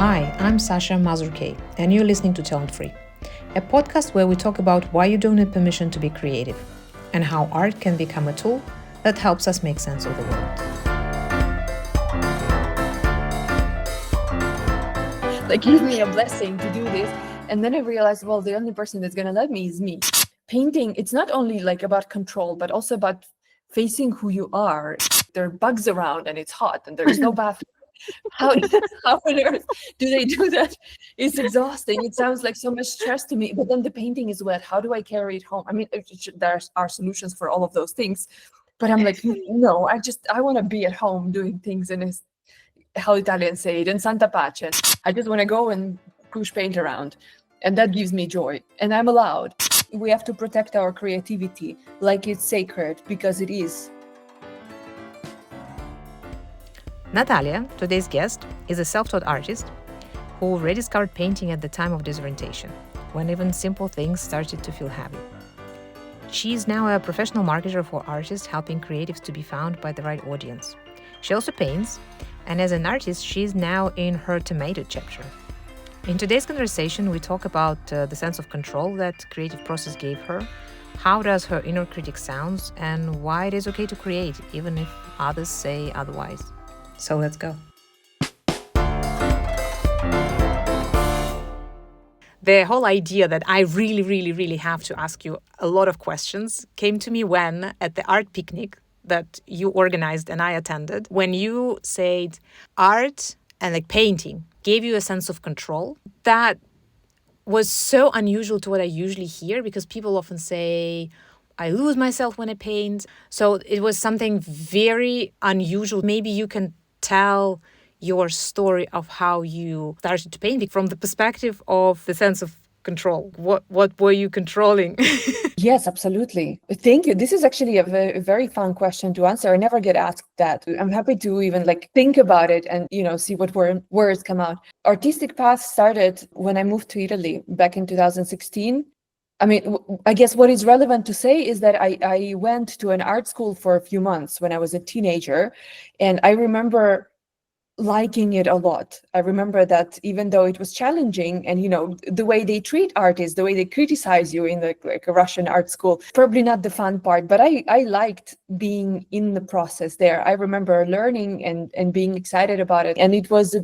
Hi, I'm Sasha Mazurkey, and you're listening to Talent Free, a podcast where we talk about why you don't need permission to be creative and how art can become a tool that helps us make sense of the world. Like, give me a blessing to do this. And then I realized, well, the only person that's going to let me is me. Painting, it's not only like about control, but also about facing who you are. There are bugs around and it's hot and there's no bathroom. How on earth do they do that? It's exhausting. It sounds like so much stress to me. But then the painting is wet. How do I carry it home? I mean, there are solutions for all of those things. But I'm like, no, I want to be at home doing things in how Italians say it, in Santa Pace. I just want to go and push paint around. And that gives me joy. And I'm allowed. We have to protect our creativity like it's sacred, because it is. Natalia, today's guest, is a self-taught artist who rediscovered painting at the time of disorientation, when even simple things started to feel heavy. She is now a professional marketer for artists, helping creatives to be found by the right audience. She also paints, and as an artist, she is now in her tomato chapter. In today's conversation, we talk about the sense of control that creative process gave her, how does her inner critic sounds, and why it is okay to create, even if others say otherwise. So let's go. The whole idea that I really have to ask you a lot of questions came to me when, at the art picnic that you organized and I attended, when you said art and like painting gave you a sense of control. That was so unusual to what I usually hear, because people often say, I lose myself when I paint. So it was something very unusual. Maybe you can tell your story of how you started to paint from the perspective of the sense of control. What were you controlling? Yes, absolutely. Thank you. This is actually a very fun question to answer. I never get asked that. I'm happy to even like think about it and, see what words come out. Artistic path started when I moved to Italy back in 2016. I mean, I guess what is relevant to say is that I went to an art school for a few months when I was a teenager, and I remember liking it a lot. I remember that even though it was challenging, and the way they treat artists, the way they criticize you in like a Russian art school, probably not the fun part, but I liked being in the process there. I remember learning and being excited about it, and it was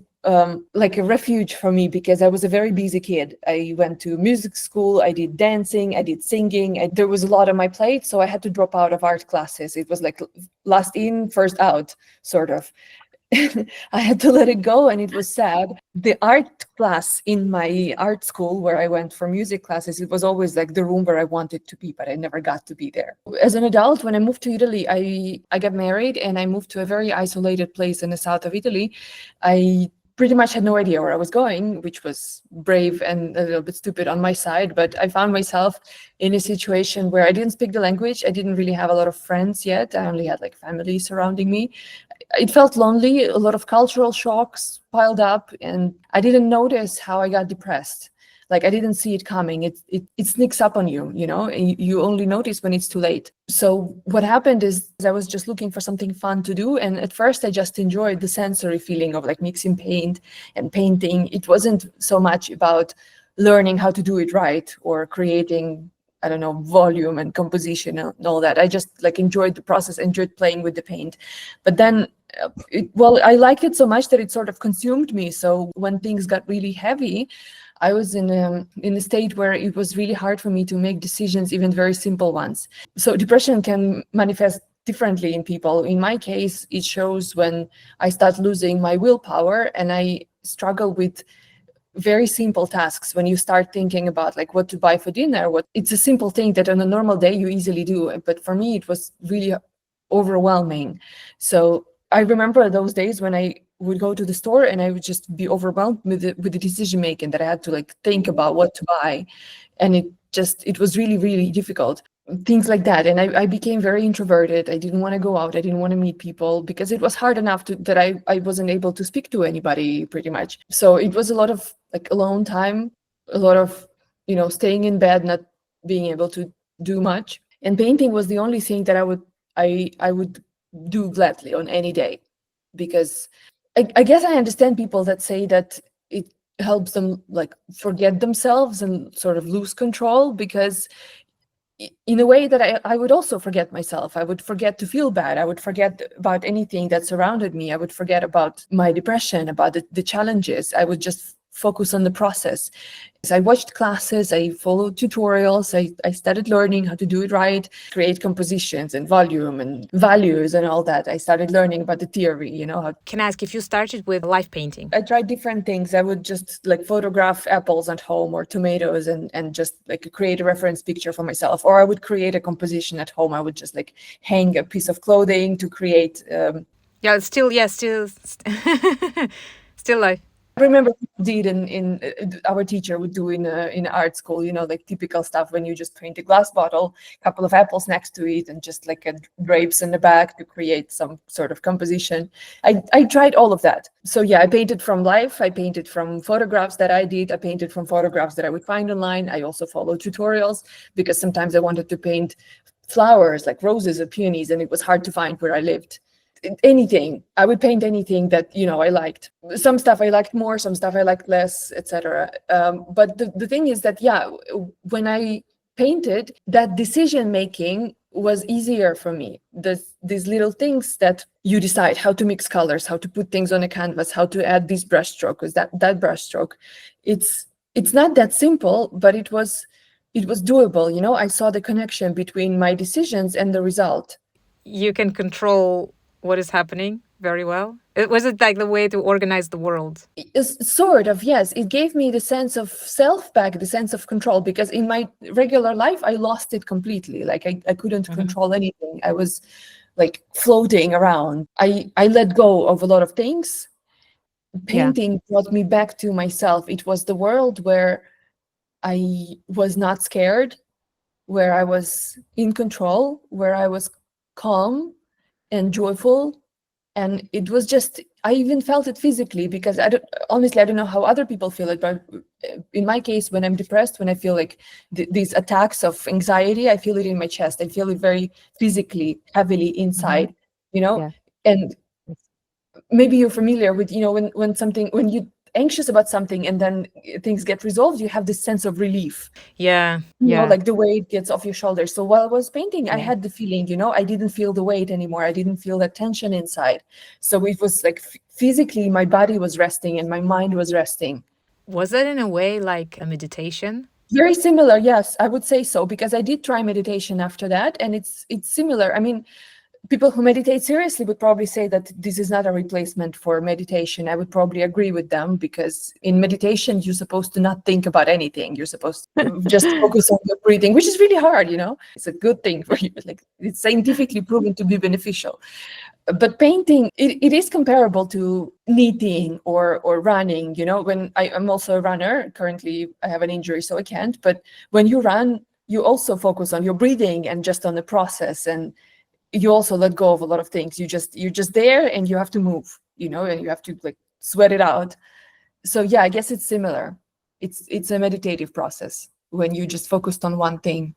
like a refuge for me, because I was a very busy kid. I went to music school, I did dancing, I did singing, there was a lot on my plate, so I had to drop out of art classes. It was like last in, first out, sort of. I had to let it go, and it was sad. The art class in my art school where I went for music classes, it was always like the room where I wanted to be, but I never got to be there. As an adult, when I moved to Italy, I got married and I moved to a very isolated place in the south of Italy. I pretty much had no idea where I was going, which was brave and a little bit stupid on my side, but I found myself in a situation where I didn't speak the language. I didn't really have a lot of friends yet. I only had like family surrounding me. It felt lonely, a lot of cultural shocks piled up, and I didn't notice how I got depressed. Like, I didn't see it coming. It sneaks up on you, and you only notice when it's too late. So what happened is I was just looking for something fun to do. And at first I just enjoyed the sensory feeling of like mixing paint and painting. It wasn't so much about learning how to do it right or creating, I don't know, volume and composition and all that. I just like enjoyed the process, enjoyed playing with the paint. But then, I liked it so much that it sort of consumed me. So when things got really heavy, I was in a state where it was really hard for me to make decisions, even very simple ones. So depression can manifest differently in people. In my case, it shows when I start losing my willpower and I struggle with very simple tasks. When you start thinking about like what to buy for dinner, it's a simple thing that on a normal day you easily do. But for me, it was really overwhelming. So I remember those days when I would go to the store and I would just be overwhelmed with the decision making, that I had to like think about what to buy. And it was really difficult. Things like that. And I became very introverted. I didn't want to go out. I didn't want to meet people because it was hard enough that I wasn't able to speak to anybody pretty much. So it was a lot of like alone time, a lot of, staying in bed, not being able to do much. And painting was the only thing that I would do gladly on any day, because I guess I understand people that say that it helps them like forget themselves and sort of lose control, because in a way that I would also forget myself. I would forget to feel bad. I would forget about anything that surrounded me. I would forget about my depression, about the challenges. I would just focus on the process. So I watched classes, I followed tutorials, I started learning how to do it right, create compositions and volume and values and all that. I started learning about the theory, how. Can I ask if you started with live painting? I tried different things. I would just like photograph apples at home or tomatoes and just like create a reference picture for myself. Or I would create a composition at home. I would just like hang a piece of clothing to create. Still live. I remember did in our teacher would do in art school, like typical stuff when you just paint a glass bottle, a couple of apples next to it, and just like drapes in the back to create some sort of composition. I tried all of that. So yeah, I painted from life. I painted from photographs that I did. I painted from photographs that I would find online. I also followed tutorials because sometimes I wanted to paint flowers like roses or peonies, and it was hard to find where I lived. Anything, I would paint anything that I liked. Some stuff I liked more, some stuff I liked less, etc. But the thing is that when I painted, that decision making was easier for me. These little things that you decide how to mix colors, how to put things on a canvas, how to add this brush stroke with that brush stroke. It's not that simple, but it was doable. I saw the connection between my decisions and the result. You can control what is happening very well. Was it like the way to organize the world? Sort of, yes. It gave me the sense of self back, the sense of control, because in my regular life, I lost it completely. Like I couldn't control anything. I was like floating around. I let go of a lot of things. Painting brought me back to myself. It was the world where I was not scared, where I was in control, where I was calm and joyful. And it was just, I even felt it physically, because I don't know how other people feel it, but in my case, when I'm depressed, when I feel like these attacks of anxiety, I feel it in my chest. I feel it very physically, heavily inside, and maybe you're familiar with, when you're anxious about something and then things get resolved, you have this sense of relief. Like the weight gets off your shoulders. So while I was painting, I had the feeling, I didn't feel the weight anymore. I didn't feel that tension inside. So it was like physically my body was resting and my mind was resting. Was it in a way like a meditation? Very similar, yes, I would say so, because I did try meditation after that, and it's similar. I mean, people who meditate seriously would probably say that this is not a replacement for meditation. I would probably agree with them, because in meditation, you're supposed to not think about anything. You're supposed to just focus on your breathing, which is really hard, It's a good thing for you. Like, it's scientifically proven to be beneficial. But painting, it is comparable to knitting or running, When I'm also a runner. Currently, I have an injury, so I can't. But when you run, you also focus on your breathing and just on the process, and you also let go of a lot of things. You're just there, and you have to move, and you have to like sweat it out. So yeah, I guess it's similar. It's a meditative process when you just focused on one thing.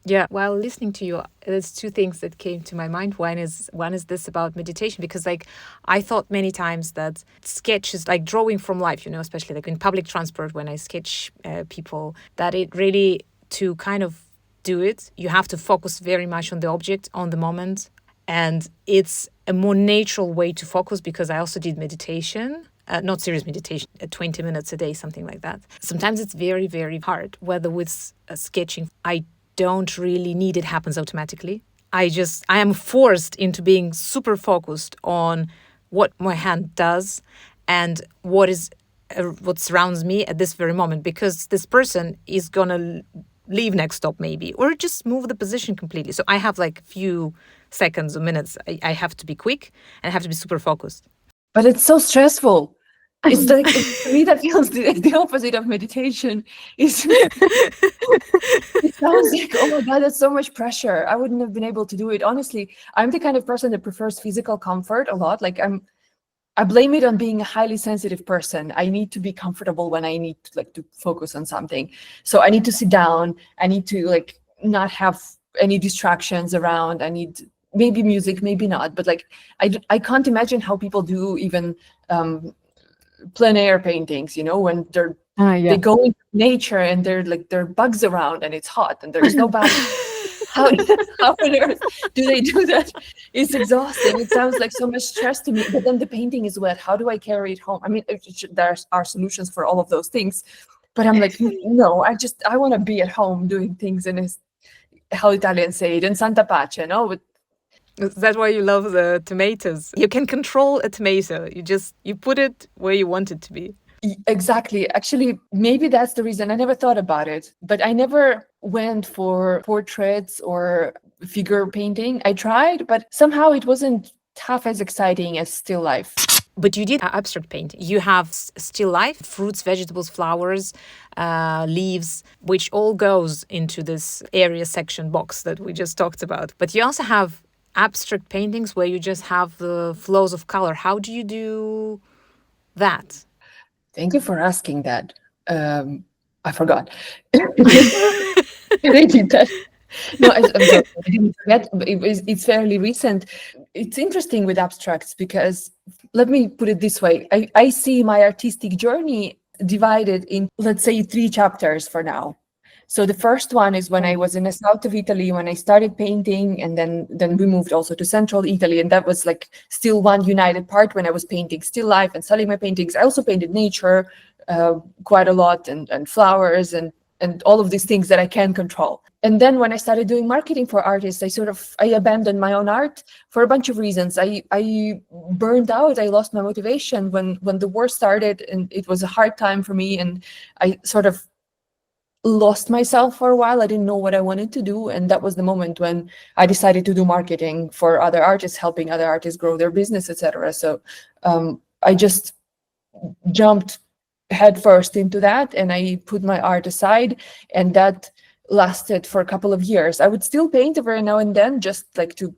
Yeah, while listening to you, there's two things that came to my mind. One is this about meditation, because like I thought many times that sketch is like drawing from life, especially like in public transport when I sketch people, that it really, to kind of do it, you have to focus very much on the object, on the moment. And it's a more natural way to focus, because I also did meditation, not serious meditation, 20 minutes a day, something like that. Sometimes it's very, very hard, whether with sketching. I don't really need it happens automatically. I am forced into being super focused on what my hand does and what surrounds me at this very moment, because this person is gonna leave next stop maybe, or just move the position completely. So I have like few seconds or minutes. I have to be quick and I have to be super focused. But it's so stressful. It's like, to me, that feels the opposite of meditation. It sounds like, oh my God, that's so much pressure. I wouldn't have been able to do it. Honestly, I'm the kind of person that prefers physical comfort a lot. Like I blame it on being a highly sensitive person. I need to be comfortable when I need to focus on something. So I need to sit down. I need to like not have any distractions around. I need maybe music, maybe not. But like I can't imagine how people do even plein air paintings, when they go into nature and there are bugs around and it's hot and there's no balance. How on earth do they do that? It's exhausting. It sounds like so much stress to me. But then the painting is wet. How do I carry it home? I mean, there are solutions for all of those things. But I'm like, no, I want to be at home doing things in how Italians say it, in Santa Pace, That's why you love the tomatoes. You can control a tomato. You put it where you want it to be. Exactly. Actually, maybe that's the reason. I never thought about it, but I never went for portraits or figure painting. I tried, but somehow it wasn't half as exciting as still life. But you did abstract painting. You have still life, fruits, vegetables, flowers, leaves, which all goes into this area section box that we just talked about. But you also have abstract paintings where you just have the flows of color. How do you do that? Thank you for asking that. I forgot. I did that. No, I'm sorry, I didn't forget. It's fairly recent. It's interesting with abstracts because, let me put it this way. I see my artistic journey divided in, let's say, 3 chapters for now. So the first one is when I was in the south of Italy, when I started painting, and then we moved also to central Italy, and that was like still one united part when I was painting still life and selling my paintings. I also painted nature quite a lot, and flowers and all of these things that I can control. And then when I started doing marketing for artists, I abandoned my own art for a bunch of reasons. I burned out. I lost my motivation when the war started, and it was a hard time for me, and I sort of lost myself for a while. I didn't know what I wanted to do, and that was the moment when I decided to do marketing for other artists, helping other artists grow their business, etc. So I just jumped headfirst into that, and I put my art aside, and that lasted for a couple of years. I would still paint every now and then, just like to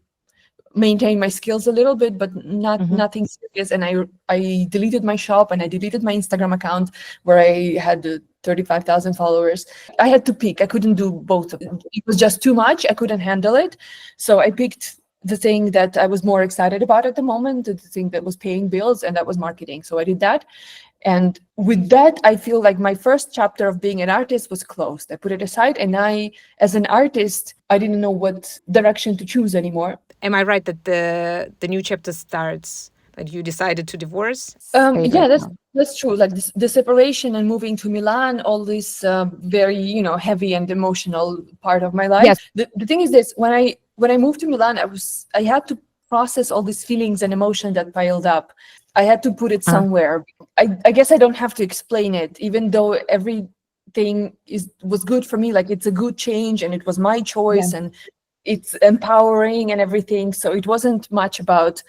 maintain my skills a little bit, but nothing serious. And I deleted my shop, and I deleted my Instagram account where I had 35,000 followers. I had to pick. I couldn't do both of them. It was just too much. I couldn't handle it. So I picked the thing that I was more excited about at the moment, the thing that was paying bills, and that was marketing. So I did that. And with that, I feel like my first chapter of being an artist was closed. I put it aside, and as an artist, I didn't know what direction to choose anymore. Am I right that the new chapter starts that you decided to divorce? Yeah, that's true. Like the separation and moving to Milan, all this very heavy and emotional part of my life. Yes. The thing is this: when I moved to Milan, I had to process all these feelings and emotion that piled up. I had to put it somewhere. I guess I don't have to explain it, even though everything was good for me. Like, it's a good change, and it was my choice, and it's empowering and everything. So it wasn't much about,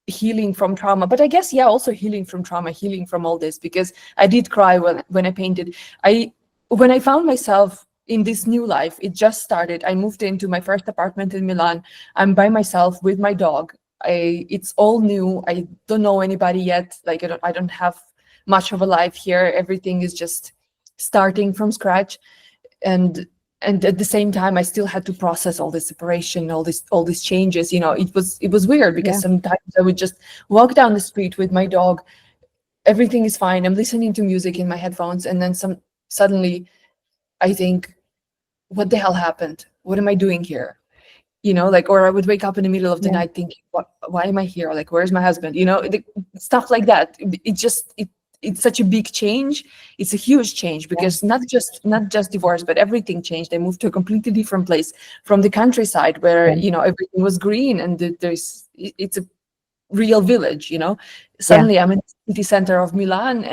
healing from trauma. But I guess, also healing from trauma, healing from all this, because I did cry when I painted. When I found myself in this new life, it just started. I moved into my first apartment in Milan. I'm by myself with my dog. It's all new. I don't know anybody yet. Like, I don't have much of a life here. Everything is just starting from scratch, and at the same time, I still had to process all this separation, all these changes. It was weird, because sometimes I would just walk down the street with my dog. Everything is fine. I'm listening to music in my headphones, and then suddenly I think, what the hell happened? What am I doing here? Or I would wake up in the middle of the night thinking, why am I here? Like, where's my husband? Stuff like that. It's such a big change. It's a huge change, because not just divorce, but everything changed. I moved to a completely different place from the countryside where, everything was green, and it's a real village, Suddenly I'm in the city center of Milan,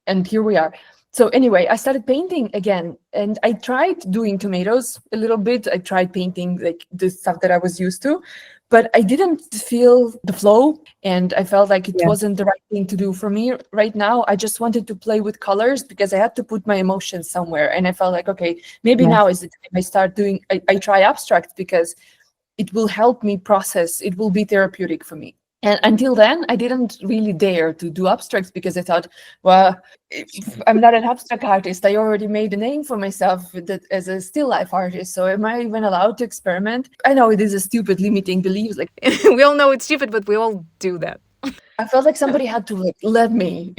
and here we are. So anyway, I started painting again, and I tried doing tomatoes a little bit. I tried painting like the stuff that I was used to, but I didn't feel the flow, and I felt like it wasn't the right thing to do for me right now. I just wanted to play with colors, because I had to put my emotions somewhere, and I felt like, okay, maybe now is the time I start doing. I try abstract, because it will help me process. It will be therapeutic for me. And until then, I didn't really dare to do abstracts, because I thought, well, I'm not an abstract artist. I already made a name for myself as a still life artist. So am I even allowed to experiment? I know it is a stupid limiting belief. Like, we all know it's stupid, but we all do that. I felt like somebody had to like let me,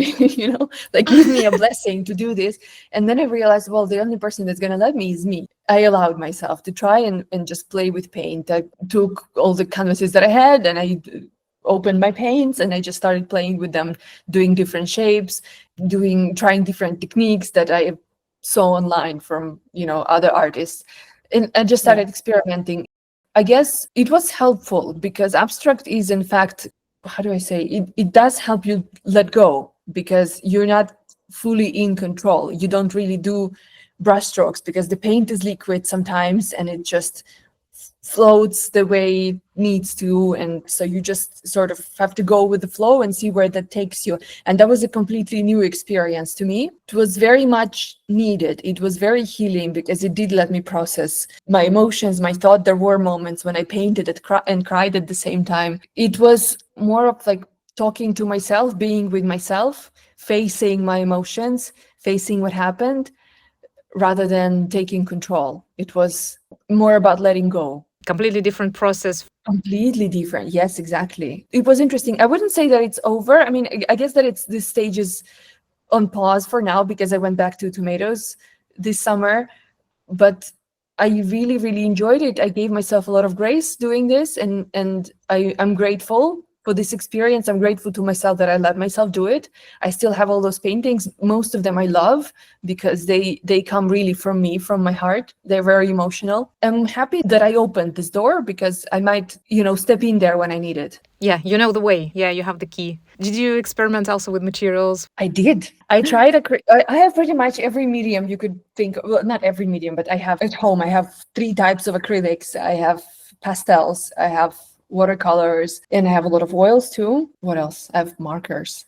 like give me a blessing to do this. And then I realized, well, the only person that's gonna let me is me. I allowed myself to try and just play with paint. I took all the canvases that I had and I opened my paints and I just started playing with them, doing different shapes, trying different techniques that I saw online from, other artists. And I just Yeah. started experimenting. I guess it was helpful because abstract is in fact, how do I say it does help you let go because you're not fully in control. You don't really do brushstrokes because the paint is liquid sometimes and it just floats the way it needs to, and so you just sort of have to go with the flow and see where that takes you. And that was a completely new experience to me. It was very much needed. It was very healing because it did let me process my emotions, my thought. There were moments when I painted and cried at the same time. It was more of like talking to myself, being with myself, facing my emotions, facing what happened, rather than taking control. It was more about letting go. Completely different process. Completely different. Yes, exactly. It was interesting. I wouldn't say that it's over. I mean, I guess that it's this stage is on pause for now because I went back to tomatoes this summer, but I really, really enjoyed it. I gave myself a lot of grace doing this, and I'm grateful for this experience. I'm grateful to myself that I let myself do it. I still have all those paintings. Most of them I love because they come really from me, from my heart. They're very emotional. I'm happy that I opened this door because I might, step in there when I need it. Yeah, you know the way. Yeah, you have the key. Did you experiment also with materials? I did. I tried. I have pretty much every medium you could think. Well, not every medium, but I have at home. I have 3 types of acrylics. I have pastels. I have watercolors, and I have a lot of oils too. What else? I have markers,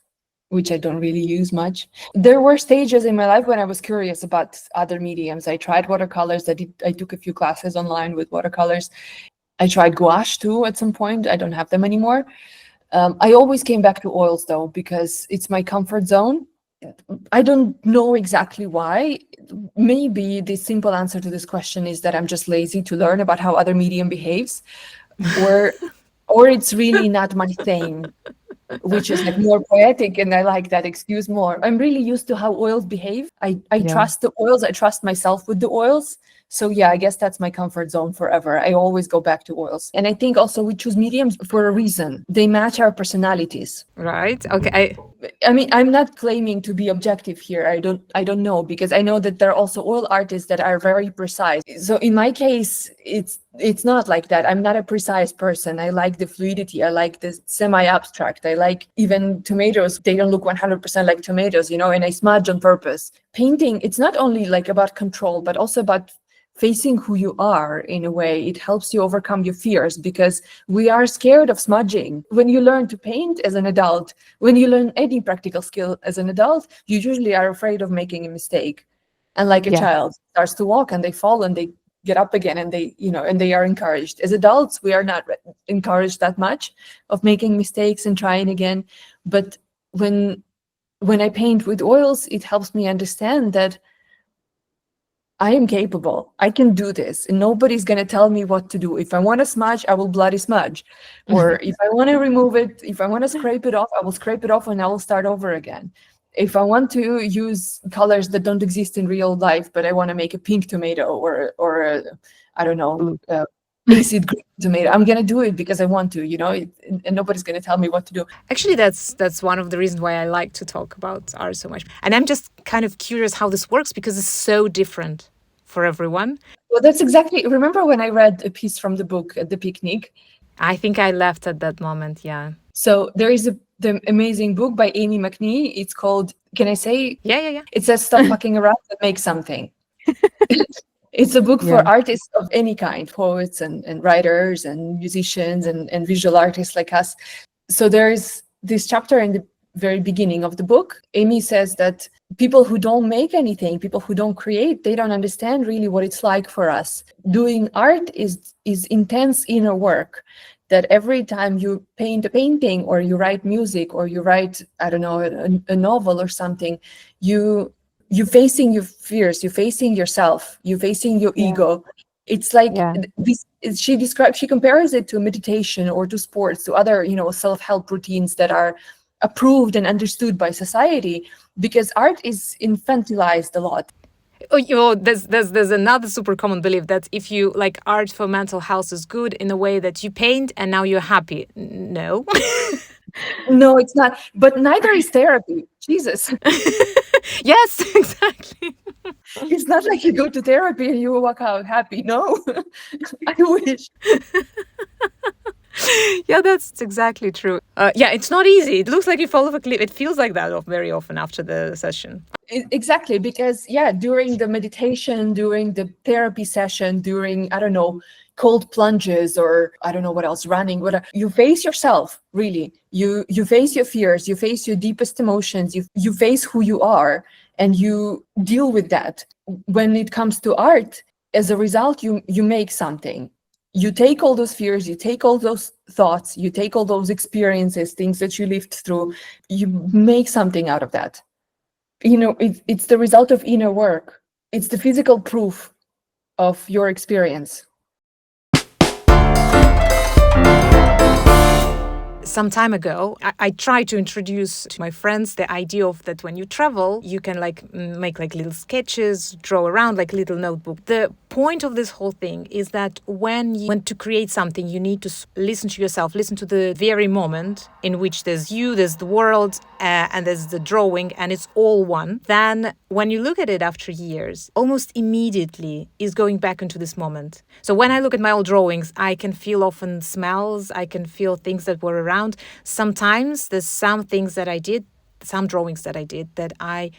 which I don't really use much. There were stages in my life when I was curious about other mediums. I tried watercolors. I took a few classes online with watercolors. I tried gouache too at some point. I don't have them anymore. I always came back to oils though, because it's my comfort zone. I don't know exactly why. Maybe the simple answer to this question is that I'm just lazy to learn about how other medium behaves, or it's really not my thing, which is like more poetic, and I like that excuse more. I'm really used to how oils behave. I Yeah. trust the oils. I trust myself with the oils. So yeah, I guess that's my comfort zone forever. I always go back to oils. And I think also we choose mediums for a reason. They match our personalities. Right. Okay. I mean, I'm not claiming to be objective here. I don't know, because I know that there are also oil artists that are very precise. So in my case, it's not like that. I'm not a precise person. I like the fluidity. I like the semi-abstract. I like even tomatoes. They don't look 100% like tomatoes, and I smudge on purpose. Painting, it's not only like about control, but also about facing who you are. In a way, it helps you overcome your fears, because we are scared of smudging. When you learn to paint as an adult, when you learn any practical skill as an adult, you usually are afraid of making a mistake. And like a Yeah. child starts to walk and they fall and they get up again, and they are encouraged. As adults, we are not encouraged that much of making mistakes and trying again. But when I paint with oils, it helps me understand that I am capable. I can do this, and nobody's going to tell me what to do. If I want to smudge, I will bloody smudge. Or if I want to remove it, if I want to scrape it off, I will scrape it off and I will start over again. If I want to use colors that don't exist in real life, but I want to make a pink tomato or I don't know, acid green tomato, I'm going to do it because I want to, and nobody's going to tell me what to do. Actually, that's one of the reasons why I like to talk about art so much. And I'm just kind of curious how this works, because it's so different for everyone. Well, that's exactly. Remember when I read a piece from the book at the picnic? I think I left at that moment. Yeah. So there is the amazing book by Amy McNee. It's called, can I say? Yeah. Yeah. Yeah. It says "Stop fucking around and make something." It's a book Yeah. for artists of any kind, poets and writers and musicians and visual artists like us. So there's this chapter in the very beginning of the book. Amy says that people who don't make anything, people who don't create, they don't understand really what it's like for us. Doing art is intense inner work. That every time you paint a painting or you write music or you write, I don't know, a novel or something, you're facing your fears, you're facing yourself, you're facing your ego, It's like Yeah. she compares it to meditation or to sports, to other, self-help routines that are approved and understood by society, because art is infantilized a lot. Oh, there's another super common belief that if you like art for mental health is good in a way that you paint and now you're happy. No. No, it's not. But neither is therapy. Jesus. Yes, exactly. It's not like you go to therapy and you walk out happy. No. I wish. Yeah, that's exactly true. Yeah, it's not easy. It looks like you fall off a cliff. It feels like that very often after the session. Exactly, because during the meditation, during the therapy session, during, I don't know, cold plunges, or I don't know what else, running, whatever, you face yourself, really. You face your fears, you face your deepest emotions, you face who you are, and you deal with that. When it comes to art, as a result, you make something. You take all those fears, you take all those thoughts, you take all those experiences, things that you lived through, you make something out of that. It's the result of inner work. It's the physical proof of your experience. Some time ago, I tried to introduce to my friends the idea of that when you travel, you can make little sketches, draw around like little notebook. The point of this whole thing is that when you want to create something, you need to listen to yourself, listen to the very moment in which there's you, there's the world, and there's the drawing, and it's all one. Then when you look at it after years, almost immediately is going back into this moment. So when I look at my old drawings, I can feel often smells, I can feel things that were around. Sometimes there's some things that I did, some drawings that I did that I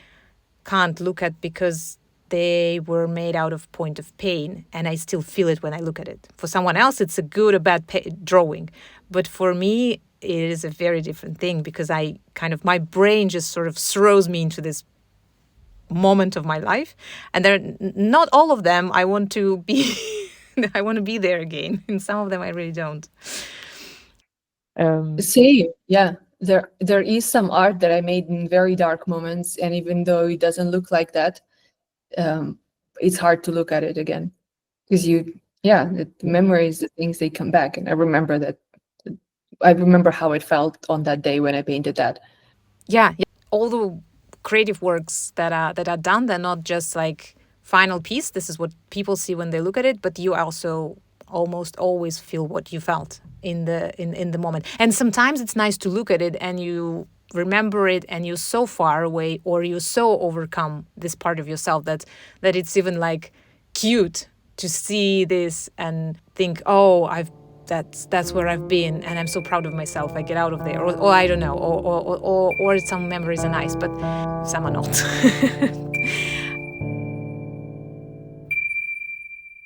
can't look at because they were made out of point of pain, and I still feel it when I look at it. For someone else, it's a good or bad drawing. But for me, it is a very different thing, because my brain just sort of throws me into this moment of my life. And not all of them I want to be, I want to be there again. And some of them I really don't. See, yeah, there is some art that I made in very dark moments, and even though it doesn't look like that, it's hard to look at it again, because the memories, the things, they come back, and I remember that. I remember how it felt on that day when I painted that. Yeah. All the creative works that are done, they're not just like final piece. This is what people see when they look at it, but you also almost always feel what you felt in the moment. And sometimes it's nice to look at it and you remember it, and you're so far away, or you're so overcome this part of yourself that it's even like cute to see this and think, oh, that's where I've been, and I'm so proud of myself. I get out of there, or I don't know, or some memories are nice, but some are not.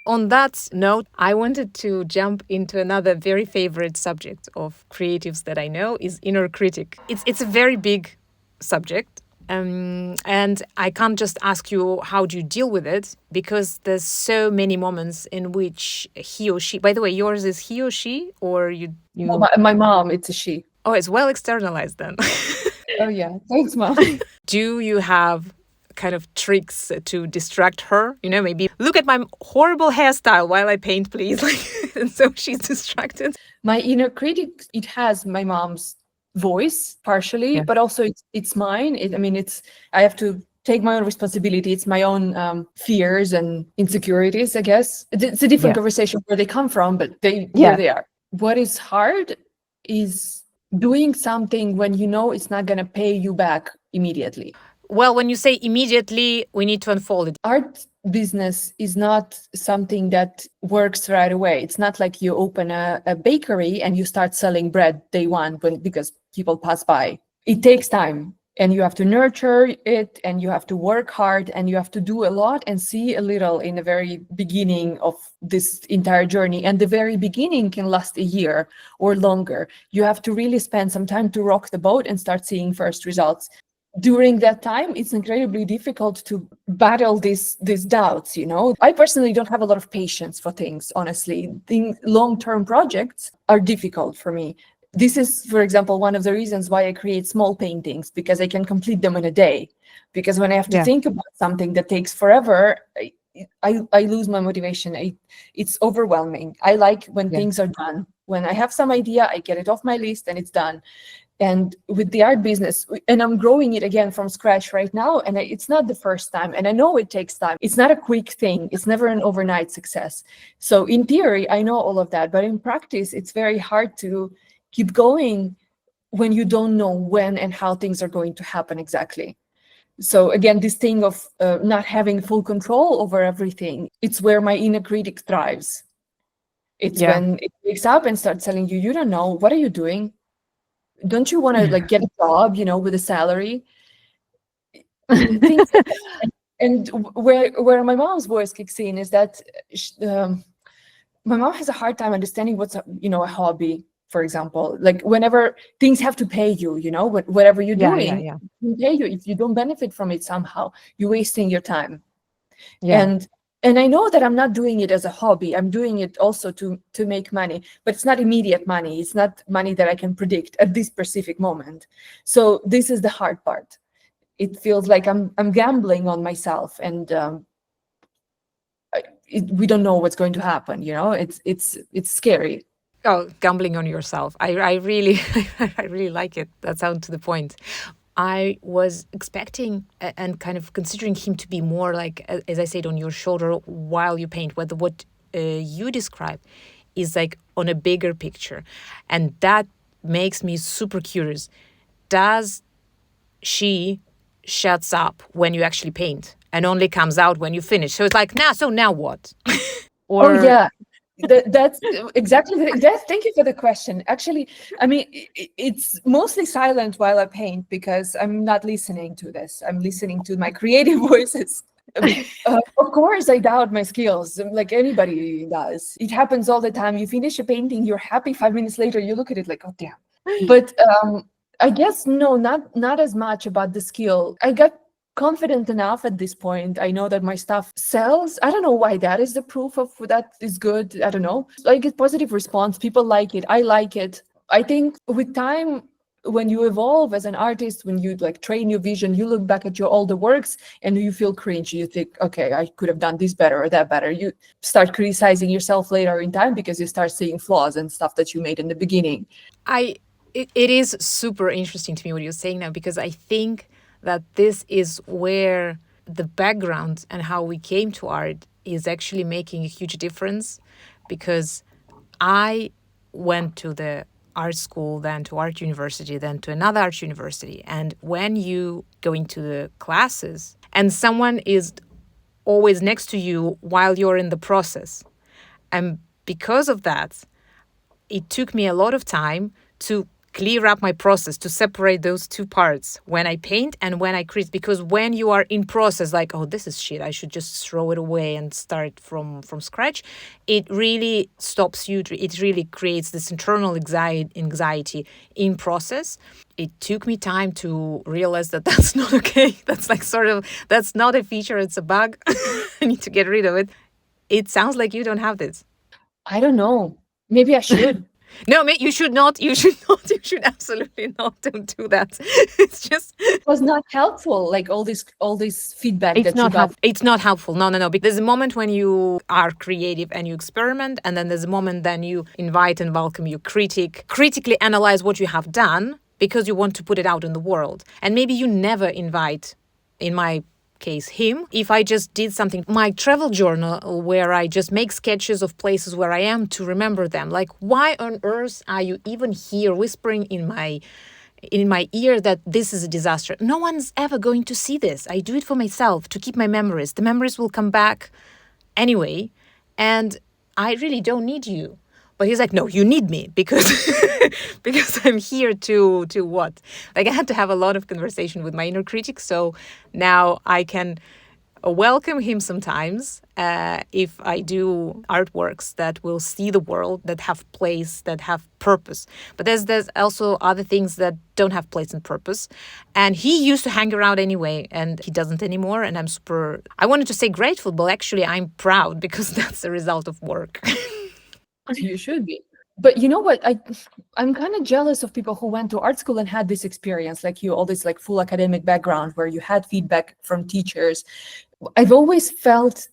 On that note, I wanted to jump into another very favorite subject of creatives that I know is inner critic. It's a very big subject. And I can't just ask you how do you deal with it, because there's so many moments in which he or she, by the way, yours is he or she, or you Oh, my mom, it's a she. Oh, it's well externalized then. Oh yeah, thanks, Mom. Do you have kind of tricks to distract her? Maybe look at my horrible hairstyle while I paint, please. And so she's distracted. My inner critic, it has my mom's voice partially, but also it's mine. I have to take my own responsibility. It's my own fears and insecurities, I guess. It's a different conversation where they come from, but here they are. What is hard is doing something when you know it's not going to pay you back immediately. Well, when you say immediately, we need to unfold it. Art business is not something that works right away. It's not like you open a bakery and you start selling bread day one because people pass by. It takes time, and you have to nurture it, and you have to work hard, and you have to do a lot and see a little in the very beginning of this entire journey. And the very beginning can last a year or longer. You have to really spend some time to rock the boat and start seeing first results. During that time, it's incredibly difficult to battle these doubts, I personally don't have a lot of patience for things, honestly. Long-term projects are difficult for me. This is, for example, one of the reasons why I create small paintings, because I can complete them in a day. Because when I have to think about something that takes forever, I lose my motivation. It's overwhelming. I like when Yeah. things are done. When I have some idea, I get it off my list and it's done. And with the art business, and I'm growing it again from scratch right now, and it's not the first time, and I know it takes time. It's not a quick thing. It's never an overnight success. So in theory, I know all of that, but in practice, it's very hard to keep going when you don't know when and how things are going to happen exactly. So again, this thing of not having full control over everything, it's where my inner critic thrives. It's Yeah. when it wakes up and starts telling you, you don't know, what are you doing? Don't you want to like get a job, with a salary? Things like that. And where my mom's voice kicks in is that my mom has a hard time understanding what's a hobby, for example. Like whenever things have to pay you, whatever you're Yeah. doing, Yeah. will pay you. If you don't benefit from it somehow, you're wasting your time. Yeah. And I know that I'm not doing it as a hobby. I'm doing it also to make money, but it's not immediate money. It's not money that I can predict at this specific moment. So this is the hard part. It feels like I'm gambling on myself, and we don't know what's going to happen. It's scary. Oh, gambling on yourself. I really, I really like it. That sounds to the point. I was expecting and kind of considering him to be more like, as I said, on your shoulder while you paint, whether what you describe is like on a bigger picture. And that makes me super curious. Does she shuts up when you actually paint and only comes out when you finish? So it's like, so now what? Oh Or, yeah, that's exactly thank you for the question. Actually, I mean, it's mostly silent while I paint because I'm not listening to this. I'm listening to my creative voices. Of course, I doubt my skills, like anybody does. It happens all the time. You finish a painting, you're happy. 5 minutes later, you look at it like, oh damn. But I guess no, not as much about the skill. I got confident enough at this point. I know that my stuff sells. I don't know why that is the proof of that is good. I don't know. I get positive response. People like it. I like it. I think with time, when you evolve as an artist, when you like train your vision, you look back at your older works and you feel cringe. You think, okay, I could have done this better or that better. You start criticizing yourself later in time because you start seeing flaws and stuff that you made in the beginning. It is super interesting to me what you're saying now, because I think that this is where the background and how we came to art is actually making a huge difference, because I went to the art school, then to art university, then to another art university. And when you go into the classes and someone is always next to you while you're in the process, and because of that, it took me a lot of time to clear up my process, to separate those two parts, when I paint and when I create. Because when you are in process, like, oh, this is shit, I should just throw it away and start from scratch, it really stops you. It really creates this internal anxiety in process. It took me time to realize that that's not okay. That's like that's not a feature, it's a bug. I need to get rid of it. It sounds like you don't have this. I don't know. Maybe I should. No, mate, you should not. You should not. You should absolutely not. Don't do that. It's just. It was not helpful. Like all this feedback that you got. It's not helpful. No. Because there's a moment when you are creative and you experiment, and then there's a moment then you invite and welcome your critically analyze what you have done because you want to put it out in the world. And maybe you never invite, in my case, him. If I just did something, my travel journal, where I just make sketches of places where I am to remember them. Like, why on earth are you even here whispering in my ear that this is a disaster? No one's ever going to see this. I do it for myself, to keep my memories. The memories will come back anyway, and I really don't need you. But he's like, no, you need me, because because I'm here to what? Like, I had to have a lot of conversation with my inner critic, so now I can welcome him sometimes if I do artworks that will see the world, that have place, that have purpose. But there's also other things that don't have place and purpose. And he used to hang around anyway, and he doesn't anymore. And I wanted to say grateful, but actually I'm proud, because that's the result of work. You should be. But you know what? I'm kind of jealous of people who went to art school and had this experience, like you, all this like full academic background where you had feedback from teachers. I've always felt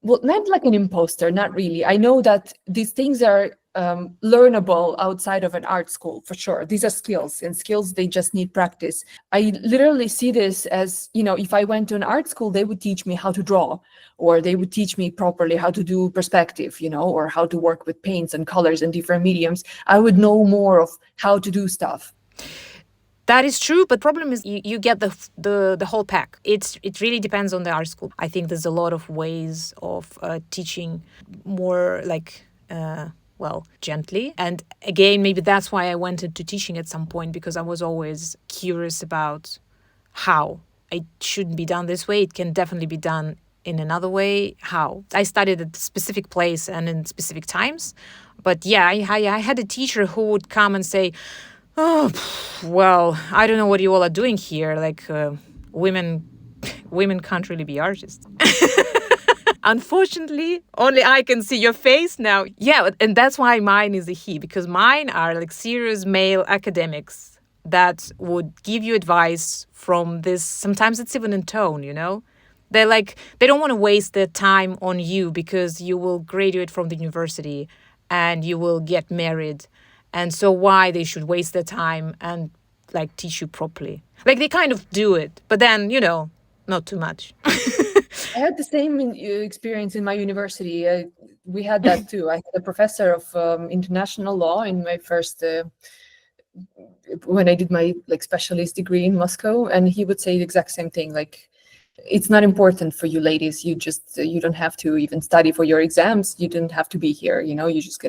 well, not like an imposter, not really. I know that these things are learnable outside of an art school, for sure. These are skills, and skills, they just need practice. I literally see this as, if I went to an art school, they would teach me how to draw, or they would teach me properly how to do perspective, or how to work with paints and colors and different mediums. I would know more of how to do stuff. That is true, but problem is you get the whole pack. It really depends on the art school. I think there's a lot of ways of teaching more like gently. And again, maybe that's why I went into teaching at some point, because I was always curious about how it shouldn't be done this way. It can definitely be done in another way. How I studied at a specific place and in specific times, but yeah, I had a teacher who would come and say, "Oh, well, I don't know what you all are doing here. Like, women can't really be artists." Unfortunately, only I can see your face now. Yeah, and that's why mine is a he, because mine are like serious male academics that would give you advice from this. Sometimes it's even in tone, They're like, they don't want to waste their time on you because you will graduate from the university and you will get married. And so why they should waste their time and like teach you properly? Like they kind of do it, but then, not too much. I had the same experience in my university. We had that too. I had a professor of international law in my first, when I did my specialist degree in Moscow, and he would say the exact same thing. Like, it's not important for you ladies. You don't have to even study for your exams. You don't have to be here. You're just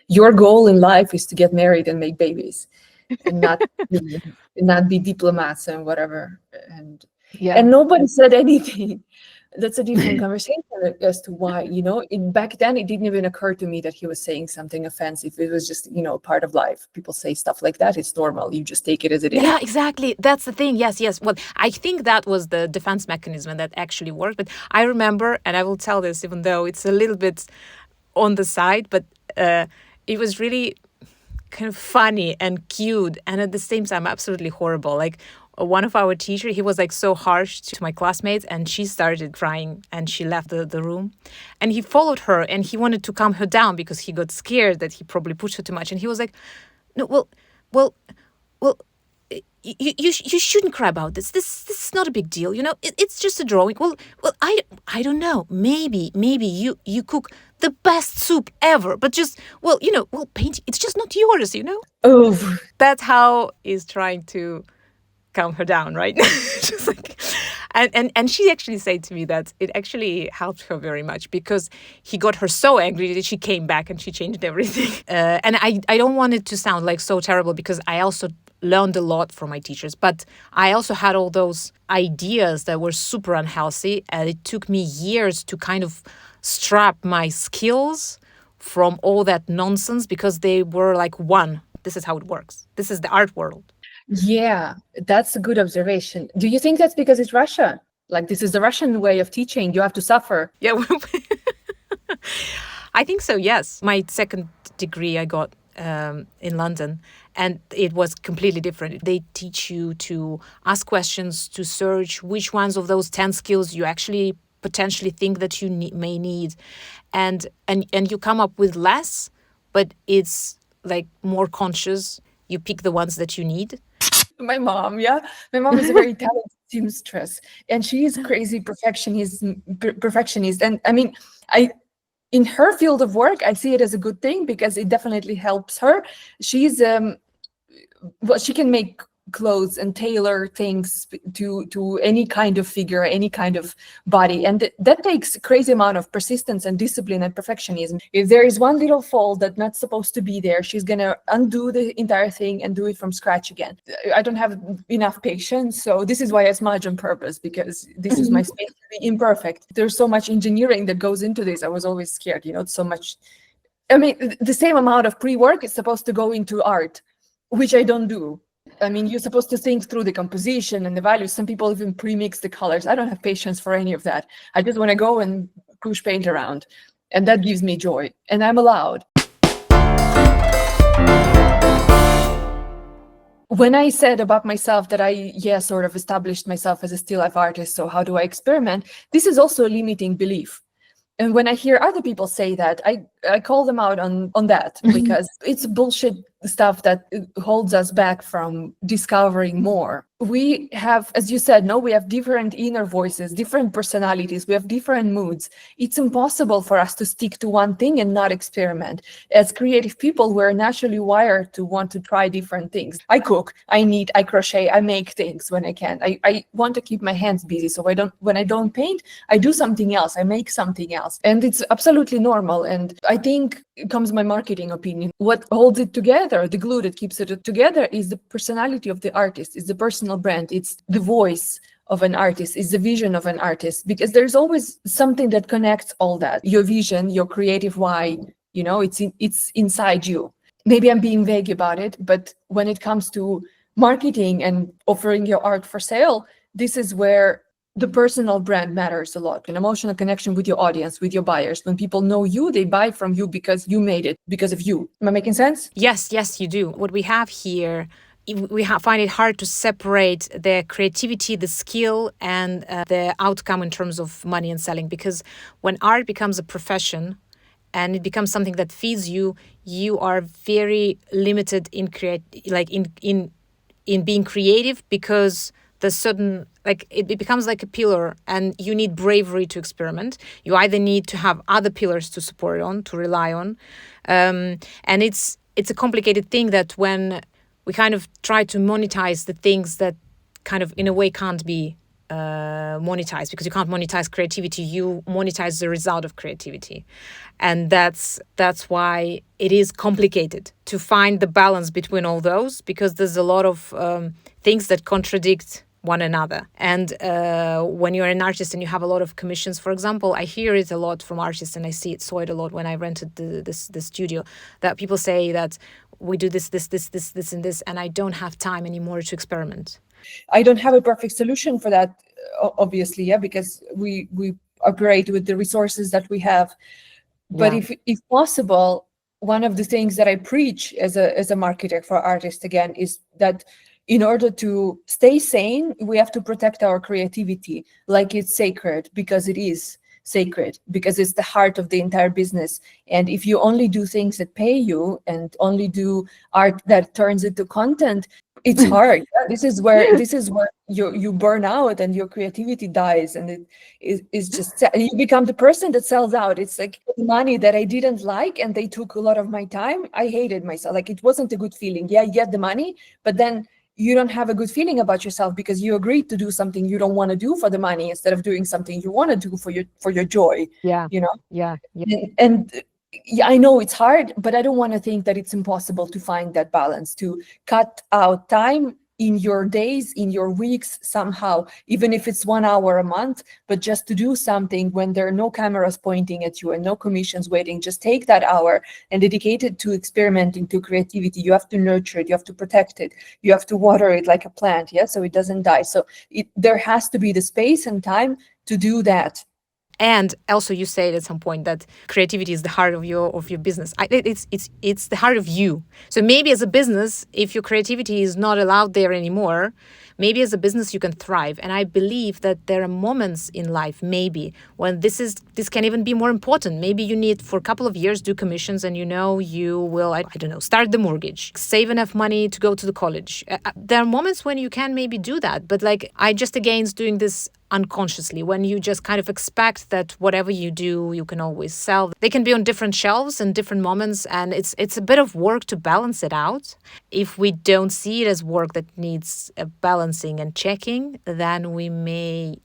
your goal in life is to get married and make babies, and not be diplomats and whatever. And and nobody said anything. That's a different conversation as to why, back then it didn't even occur to me that he was saying something offensive. It was just, part of life. People say stuff like that. It's normal. You just take it as it is. Yeah, exactly. That's the thing. Yes. Well, I think that was the defense mechanism that actually worked. But I remember, and I will tell this, even though it's a little bit on the side, but it was really kind of funny and cute, and at the same time absolutely horrible. Like, one of our teachers, he was like so harsh to my classmates, and she started crying and she left the room. And he followed her and he wanted to calm her down because he got scared that he probably pushed her too much. And he was like, "No, well, you shouldn't cry about this. This is not a big deal. It's just a drawing. Well, I don't know. Maybe you cook the best soup ever, but just, painting, it's just not yours, Oh, that's how he's trying to calm her down, right? Just like, and she actually said to me that it actually helped her very much because he got her so angry that she came back and she changed everything. And I don't want it to sound like so terrible, because I also learned a lot from my teachers, but I also had all those ideas that were super unhealthy, and it took me years to kind of strap my skills from all that nonsense, because they were like, this is how it works. This is the art world. Yeah, that's a good observation. Do you think that's because it's Russia? Like, this is the Russian way of teaching. You have to suffer. Yeah, I think so, yes. My second degree I got in London, and it was completely different. They teach you to ask questions, to search which ones of those 10 skills you actually potentially think that you may need. And you come up with less, but it's like more conscious. You pick the ones that you need. My mom is a very talented seamstress, and she is crazy perfectionist. And I mean, in her field of work, I see it as a good thing because it definitely helps her. She's she can make clothes and tailor things to any kind of figure, any kind of body, and that takes a crazy amount of persistence and discipline and perfectionism. If there is one little fold that's not supposed to be there, she's gonna undo the entire thing and do it from scratch again. I don't have enough patience, so this is why I smudge on purpose, because this is my space to be imperfect. There's so much engineering that goes into this. I was always scared, so much. I mean, the same amount of pre-work is supposed to go into art, which I don't do. I mean, you're supposed to think through the composition and the values. Some people even pre-mix the colors. I don't have patience for any of that. I just want to go and push paint around. And that gives me joy. And I'm allowed. When I said about myself that I, sort of established myself as a still life artist, so how do I experiment? This is also a limiting belief. And when I hear other people say that, I call them out on that, because it's bullshit stuff that holds us back from discovering more. We have, as you said, no, we have different inner voices, different personalities, we have different moods. It's impossible for us to stick to one thing and not experiment. As creative people, we're naturally wired to want to try different things. I cook, I knit, I crochet, I make things when I can. I want to keep my hands busy, so when I don't paint, I do something else, I make something else. And it's absolutely normal. And I think it comes my marketing opinion. What holds it together, the glue that keeps it together, is the personality of the artist, is the personal brand, it's the voice of an artist, is the vision of an artist, because there's always something that connects all that. Your vision, your creative why, it's inside you. Maybe I'm being vague about it, but when it comes to marketing and offering your art for sale, this is where the personal brand matters a lot. An emotional connection with your audience, with your buyers. When people know you, they buy from you because you made it, because of you. Am I making sense? Yes, you do. What we have here, find it hard to separate the creativity, the skill, and the outcome in terms of money and selling. Because when art becomes a profession and it becomes something that feeds you, you are very limited in being creative, because there's certain, it becomes like a pillar, and you need bravery to experiment. You either need to have other pillars to support on, to rely on, and it's a complicated thing that when we kind of try to monetize the things that kind of in a way can't be monetized, because you can't monetize creativity, you monetize the result of creativity. And that's why it is complicated to find the balance between all those, because there's a lot of things that contradict one another. And when you're an artist and you have a lot of commissions, for example, I hear it a lot from artists, and I saw it a lot when I rented the studio, that people say that we do this, and this, and I don't have time anymore to experiment. I don't have a perfect solution for that, obviously, yeah, because we operate with the resources that we have. But if possible, one of the things that I preach as a marketer for artists, again, is that in order to stay sane, we have to protect our creativity like it's sacred, because it is sacred, because it's the heart of the entire business. And if you only do things that pay you and only do art that turns into content, it's hard. This is where you burn out and your creativity dies, and it is just, you become the person that sells out. It's like money that I didn't like, and they took a lot of my time. I hated myself. Like, it wasn't a good feeling. Yeah, you get the money, but then you don't have a good feeling about yourself, because you agreed to do something you don't want to do for the money, instead of doing something you want to do for your joy. Yeah. And yeah, I know it's hard, but I don't want to think that it's impossible to find that balance, to cut out time in your days, in your weeks, somehow, even if it's 1 hour a month, but just to do something when there are no cameras pointing at you and no commissions waiting. Just take that hour and dedicate it to experimenting, to creativity. You have to nurture it, you have to protect it, you have to water it like a plant, so it doesn't die. So there has to be the space and time to do that. And also, you said at some point that creativity is the heart of your business. It's the heart of you. So maybe as a business, if your creativity is not allowed there anymore, maybe as a business you can thrive. And I believe that there are moments in life, maybe, when this can even be more important. Maybe you need, for a couple of years, do commissions, and you will, I don't know, start the mortgage, save enough money to go to the college. There are moments when you can maybe do that, but I just against doing this unconsciously, when you just kind of expect that whatever you do, you can always sell. They can be on different shelves in different moments, and it's a bit of work to balance it out. If we don't see it as work that needs balancing and checking, then we may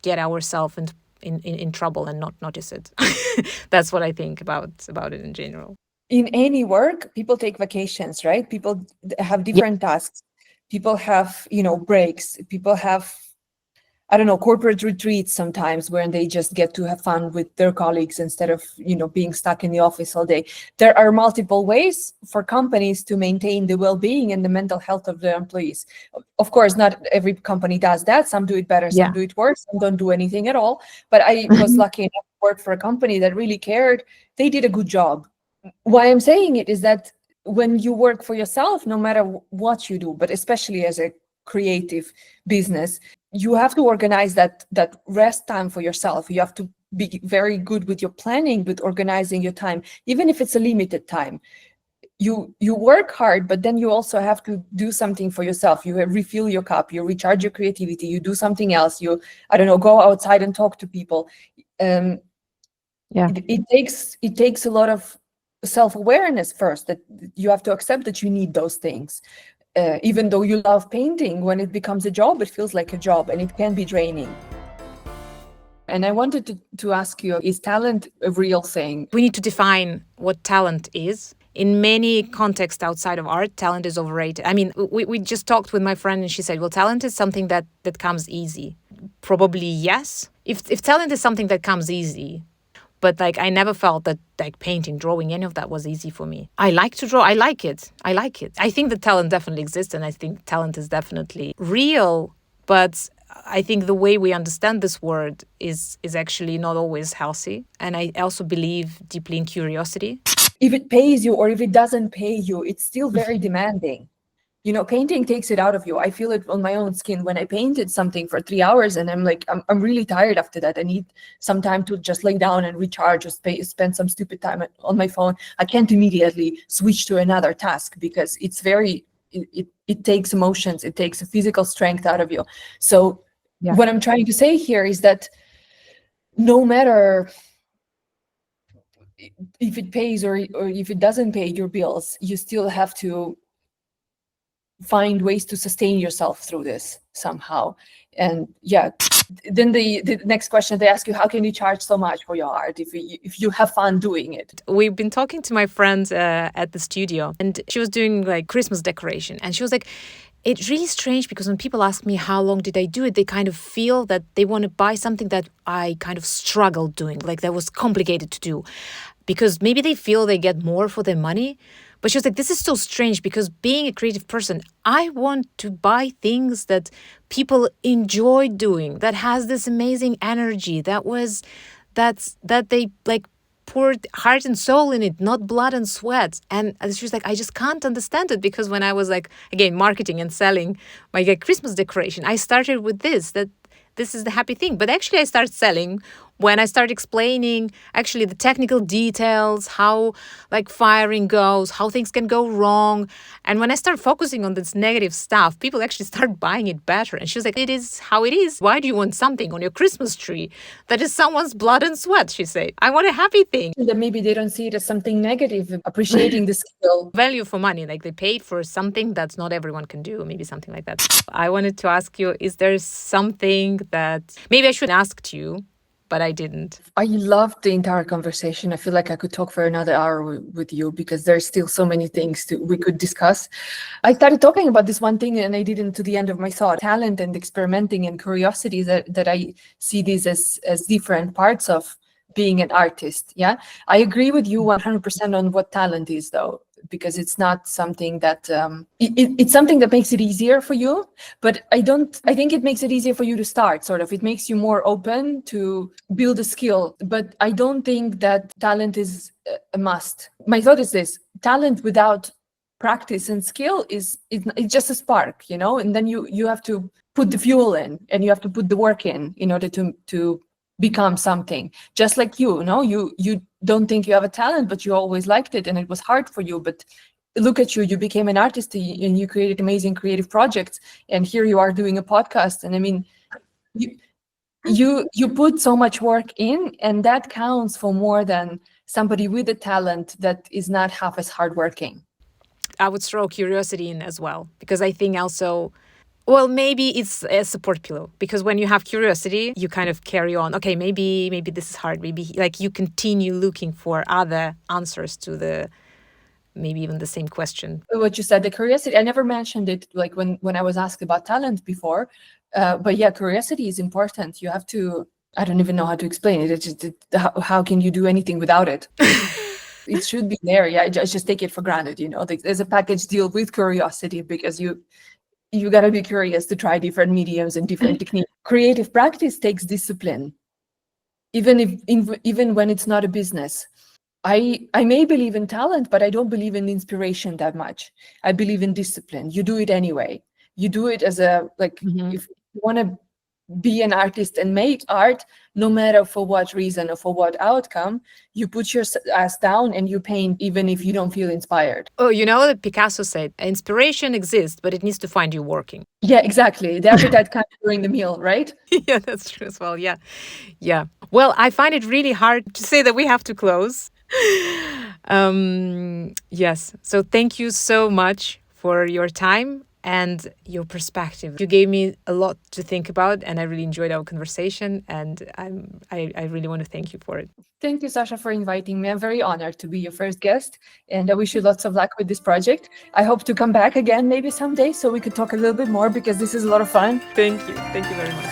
get ourselves in trouble and not notice it. That's what I think about it in general. In any work, people take vacations, right? People have different tasks. People have, breaks. People have, I don't know, corporate retreats sometimes, where they just get to have fun with their colleagues instead of, being stuck in the office all day. There are multiple ways for companies to maintain the well-being and the mental health of their employees. Of course, not every company does that. Some do it better, some do it worse, some don't do anything at all. But I was lucky enough to work for a company that really cared. They did a good job. Why I'm saying it is that when you work for yourself, no matter what you do, but especially as a creative business, you have to organize that rest time for yourself. You have to be very good with your planning, with organizing your time, even if it's a limited time. You work hard, but then you also have to do something for yourself. You refill your cup, you recharge your creativity, you do something else, you, I don't know, go outside and talk to people. It takes a lot of self-awareness first, that you have to accept that you need those things. Even though you love painting, when it becomes a job, it feels like a job, and it can be draining. And I wanted to ask you, is talent a real thing? We need to define what talent is. In many contexts outside of art, talent is overrated. I mean, we just talked with my friend and she said, well, talent is something that comes easy. Probably yes. If talent is something that comes easy, but like I never felt that like painting, drawing, any of that was easy for me. I like to draw. I like it. I think that talent definitely exists, and I think talent is definitely real. But I think the way we understand this word is actually not always healthy. And I also believe deeply in curiosity. If it pays you or if it doesn't pay you, it's still very demanding. You know, painting takes it out of you. I feel it on my own skin when I painted something for 3 hours and I'm like, I'm really tired after that. I need some time to just lay down and recharge, or spend some stupid time on my phone. I can't immediately switch to another task because it's very, it takes emotions, it takes a physical strength out of you. So what I'm trying to say here is that no matter if it pays or if it doesn't pay your bills, you still have to find ways to sustain yourself through this somehow. And then the next question they ask you, how can you charge so much for your art if you have fun doing it? We've been talking to my friend at the studio, and she was doing like Christmas decoration, and she was like, it's really strange because when people ask me how long did I do it, they kind of feel that they want to buy something that I kind of struggled doing, like that was complicated to do, because maybe they feel they get more for their money. But she was like, this is so strange because being a creative person, I want to buy things that people enjoy doing, that has this amazing energy, that they like poured heart and soul in it, not blood and sweat. And she was like, I just can't understand it, because when I was like, again, marketing and selling my Christmas decoration, I started with that this is the happy thing. But actually I started selling when I started explaining actually the technical details, how like firing goes, how things can go wrong. And when I start focusing on this negative stuff, people actually start buying it better. And she was like, it is how it is. Why do you want something on your Christmas tree that is someone's blood and sweat? She said, I want a happy thing. That maybe they don't see it as something negative, appreciating the skill. Value for money, like they paid for something that not everyone can do, maybe something like that. I wanted to ask you, is there something that maybe I should ask to you, but I didn't? I loved the entire conversation. I feel like I could talk for another hour with you because there's still so many things we could discuss. I started talking about this one thing and I didn't to the end of my thought. Talent and experimenting and curiosity, that I see these as different parts of being an artist. Yeah, I agree with you 100% on what talent is, though, because it's not something that it's something that makes it easier for you, but I think it makes it easier for you to start, sort of. It makes you more open to build a skill, but I don't think that talent is a must. My thought is this: talent without practice and skill is it's just a spark, you know, and then you have to put the fuel in and you have to put the work in order to become something. Just like you know, you don't think you have a talent, but you always liked it and it was hard for you, but look at you became an artist and you created amazing creative projects, and here you are doing a podcast. And I mean, you put so much work in, and that counts for more than somebody with a talent that is not half as hardworking. I would throw curiosity in as well, because I think also, well, maybe it's a support pillow, because when you have curiosity, you kind of carry on. Okay, maybe this is hard. Maybe like you continue looking for other answers to maybe even the same question. What you said, the curiosity, I never mentioned it like when I was asked about talent before. But yeah, curiosity is important. You have to, I don't even know how to explain it. It's just, how can you do anything without it? It should be there. Yeah, just take it for granted. You know, there's a package deal with curiosity, because you got to be curious to try different mediums and different techniques. Creative practice takes discipline, even when it's not a business. I may believe in talent, but I don't believe in inspiration that much. I believe in discipline. You do it anyway. You do it as a, like, if you want to be an artist and make art, no matter for what reason or for what outcome, you put your ass down and you paint even if you don't feel inspired. Oh, you know that Picasso said, inspiration exists, but it needs to find you working. Yeah, exactly. The appetite comes during the meal, right? Yeah, that's true as well. Yeah. Yeah. Well, I find it really hard to say that we have to close. Yes. So thank you so much for your time and your perspective. You gave me a lot to think about, and I really enjoyed our conversation. And I really want to thank you for it. Thank you, Sasha, for inviting me. I'm very honored to be your first guest, and I wish you lots of luck with this project. I hope to come back again maybe someday so we could talk a little bit more, because this is a lot of fun. Thank you. Thank you very much.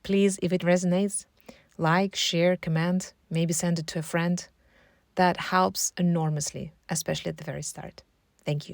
Please, if it resonates, like, share, comment, maybe send it to a friend. That helps enormously, especially at the very start. Thank you.